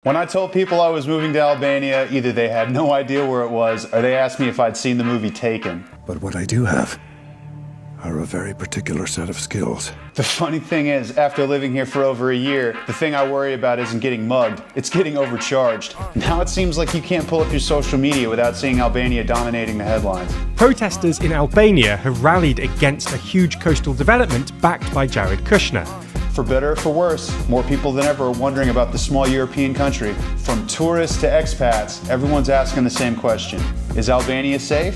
When I told people I was moving to Albania, either they had no idea where it was, or they asked me if I'd seen the movie Taken. But what I do have are a very particular set of skills. The funny thing is, after living here for over a year, the thing I worry about isn't getting mugged, it's getting overcharged. Now it seems like you can't pull up your social media without seeing Albania dominating the headlines. Protesters in Albania have rallied against a huge coastal development backed by Jared Kushner. For better or for worse, more people than ever are wondering about the small European country. From tourists to expats, everyone's asking the same question. Is Albania safe?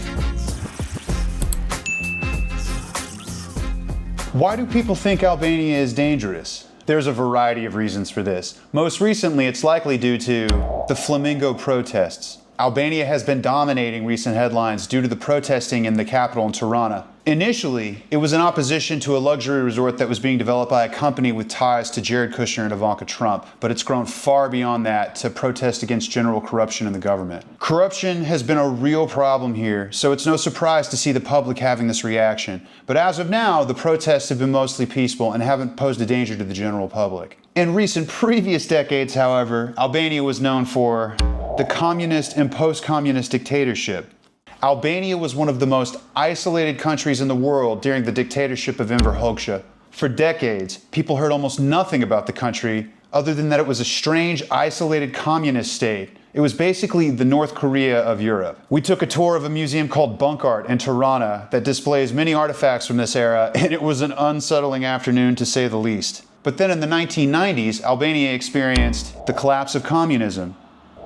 Why do people think Albania is dangerous? There's a variety of reasons for this. Most recently, it's likely due to the flamingo protests. Albania has been dominating recent headlines due to the protesting in the capital in Tirana. Initially, it was in opposition to a luxury resort that was being developed by a company with ties to Jared Kushner and Ivanka Trump, but it's grown far beyond that to protest against general corruption in the government. Corruption has been a real problem here, so it's no surprise to see the public having this reaction. But as of now, the protests have been mostly peaceful and haven't posed a danger to the general public. In recent previous decades, however, Albania was known for the communist and post-communist dictatorship. Albania was one of the most isolated countries in the world during the dictatorship of Enver Hoxha. For decades, people heard almost nothing about the country other than that it was a strange, isolated communist state. It was basically the North Korea of Europe. We took a tour of a museum called Bunk Art in Tirana that displays many artifacts from this era, and it was an unsettling afternoon to say the least. But then in the 1990s, Albania experienced the collapse of communism,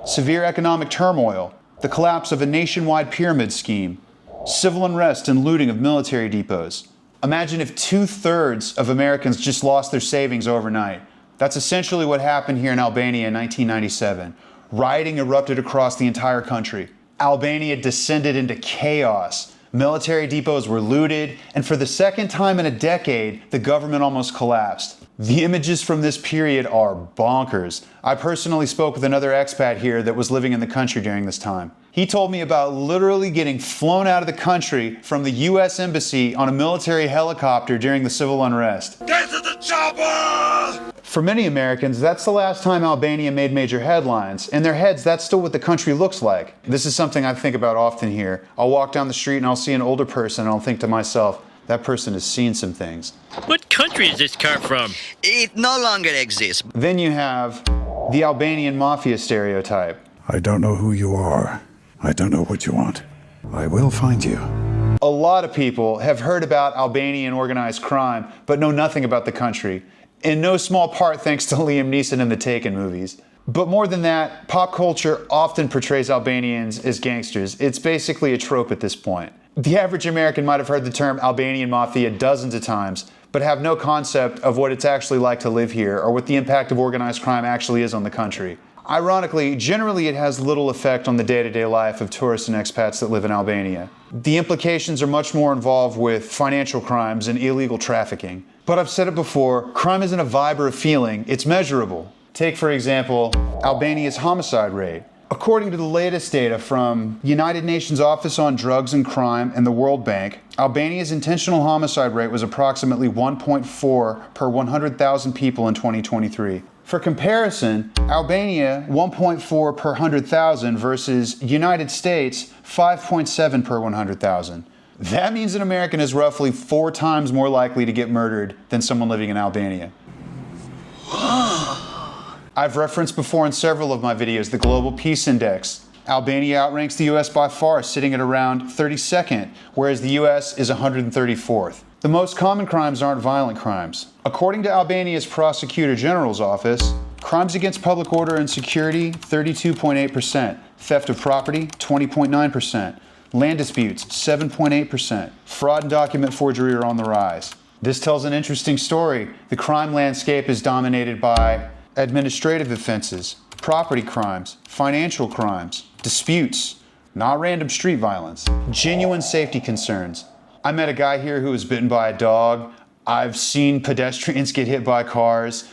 severe economic turmoil, the collapse of a nationwide pyramid scheme, civil unrest and looting of military depots. Imagine if 2/3 of Americans just lost their savings overnight. That's essentially what happened here in Albania in 1997. Rioting erupted across the entire country. Albania descended into chaos. Military depots were looted, and for the second time in a decade, the government almost collapsed. The images from this period are bonkers. I personally spoke with another expat here that was living in the country during this time. He told me about literally getting flown out of the country from the US Embassy on a military helicopter during the civil unrest. Get to the chopper! For many Americans, that's the last time Albania made major headlines. In their heads, that's still what the country looks like. This is something I think about often here. I'll walk down the street and I'll see an older person and I'll think to myself, that person has seen some things. What country is this car from? It no longer exists. Then you have the Albanian mafia stereotype. I don't know who you are. I don't know what you want. I will find you. A lot of people have heard about Albanian organized crime, but know nothing about the country. In no small part thanks to Liam Neeson in the Taken movies. But more than that, pop culture often portrays Albanians as gangsters. It's basically a trope at this point. The average American might have heard the term Albanian mafia dozens of times, but have no concept of what it's actually like to live here or what the impact of organized crime actually is on the country. Ironically, generally it has little effect on the day-to-day life of tourists and expats that live in Albania. The implications are much more involved with financial crimes and illegal trafficking. But I've said it before, crime isn't a vibe or a feeling, it's measurable. Take, for example, Albania's homicide rate. According to the latest data from United Nations Office on Drugs and Crime and the World Bank, Albania's intentional homicide rate was approximately 1.4 per 100,000 people in 2023. For comparison, Albania 1.4 per 100,000 versus United States 5.7 per 100,000. That means an American is roughly 4 times more likely to get murdered than someone living in Albania. I've referenced before in several of my videos the Global Peace Index. Albania outranks the US by far, sitting at around 32nd, whereas the US is 134th. The most common crimes aren't violent crimes. According to Albania's Prosecutor General's office, crimes against public order and security, 32.8%, theft of property, 20.9%, land disputes, 7.8%, fraud and document forgery are on the rise. This tells an interesting story. The crime landscape is dominated by administrative offenses, property crimes, financial crimes, disputes, not random street violence, genuine safety concerns. I met a guy here who was bitten by a dog. I've seen pedestrians get hit by cars.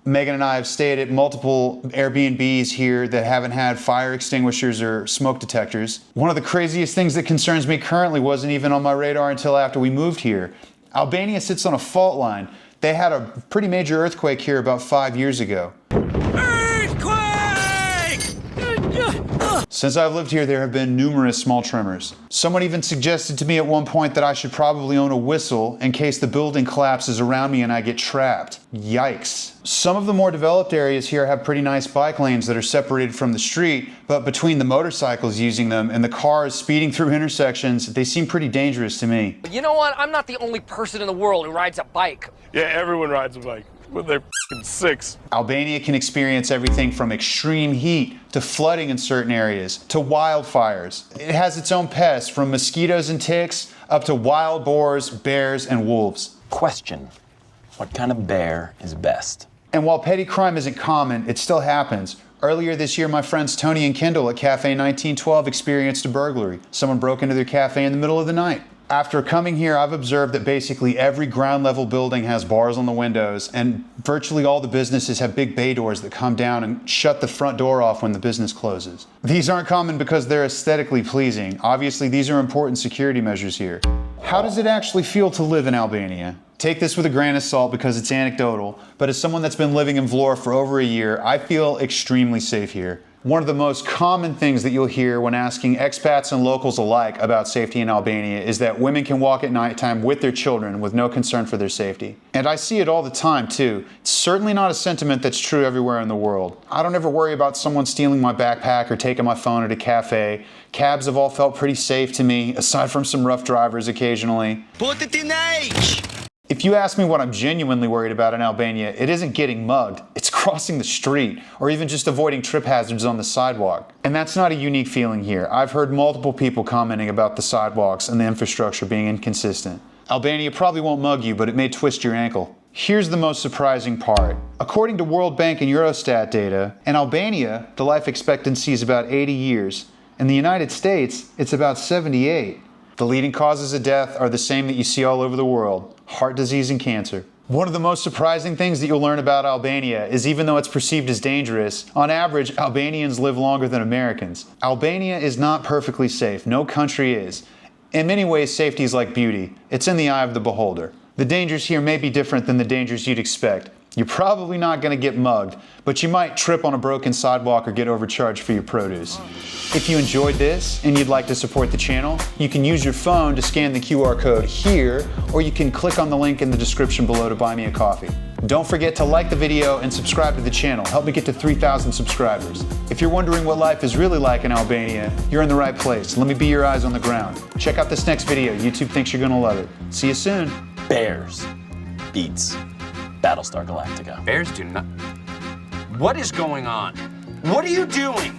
Megan and I have stayed at multiple Airbnbs here that haven't had fire extinguishers or smoke detectors. One of the craziest things that concerns me currently wasn't even on my radar until after we moved here. Albania sits on a fault line. They had a pretty major earthquake here about 5 years ago. Earthquake! Since I've lived here, there have been numerous small tremors. Someone even suggested to me at one point that I should probably own a whistle in case the building collapses around me and I get trapped. Yikes. Some of the more developed areas here have pretty nice bike lanes that are separated from the street, but between the motorcycles using them and the cars speeding through intersections, they seem pretty dangerous to me. You know what? I'm not the only person in the world who rides a bike. Yeah, everyone rides a bike. When they're f***ing 6. Albania can experience everything from extreme heat to flooding in certain areas to wildfires. It has its own pests, from mosquitoes and ticks up to wild boars, bears, and wolves. Question: what kind of bear is best? And while petty crime isn't common, it still happens. Earlier this year, my friends Tony and Kendall at Cafe 1912 experienced a burglary. Someone broke into their cafe in the middle of the night. After coming here, I've observed that basically every ground level building has bars on the windows, and virtually all the businesses have big bay doors that come down and shut the front door off when the business closes. These aren't common because they're aesthetically pleasing. Obviously, these are important security measures here. How does it actually feel to live in Albania? Take this with a grain of salt because it's anecdotal, but as someone that's been living in Vlorë for over a year, I feel extremely safe here. One of the most common things that you'll hear when asking expats and locals alike about safety in Albania is that women can walk at nighttime with their children with no concern for their safety. And I see it all the time too. It's certainly not a sentiment that's true everywhere in the world. I don't ever worry about someone stealing my backpack or taking my phone at a cafe. Cabs have all felt pretty safe to me, aside from some rough drivers occasionally. Put it in H! If you ask me what I'm genuinely worried about in Albania, it isn't getting mugged, it's crossing the street, or even just avoiding trip hazards on the sidewalk. And that's not a unique feeling here. I've heard multiple people commenting about the sidewalks and the infrastructure being inconsistent. Albania probably won't mug you, but it may twist your ankle. Here's the most surprising part. According to World Bank and Eurostat data, in Albania, the life expectancy is about 80 years. In the United States, it's about 78. The leading causes of death are the same that you see all over the world: heart disease and cancer. One of the most surprising things that you'll learn about Albania is even though it's perceived as dangerous, on average, Albanians live longer than Americans. Albania is not perfectly safe. No country is. In many ways, safety is like beauty. It's in the eye of the beholder. The dangers here may be different than the dangers you'd expect. You're probably not going to get mugged, but you might trip on a broken sidewalk or get overcharged for your produce. If you enjoyed this and you'd like to support the channel, you can use your phone to scan the QR code here, or you can click on the link in the description below to buy me a coffee. Don't forget to like the video and subscribe to the channel. Help me get to 3,000 subscribers. If you're wondering what life is really like in Albania, you're in the right place. Let me be your eyes on the ground. Check out this next video. YouTube thinks you're going to love it. See you soon. Bears beats Battlestar Galactica. Bears do not. What is going on? What are you doing?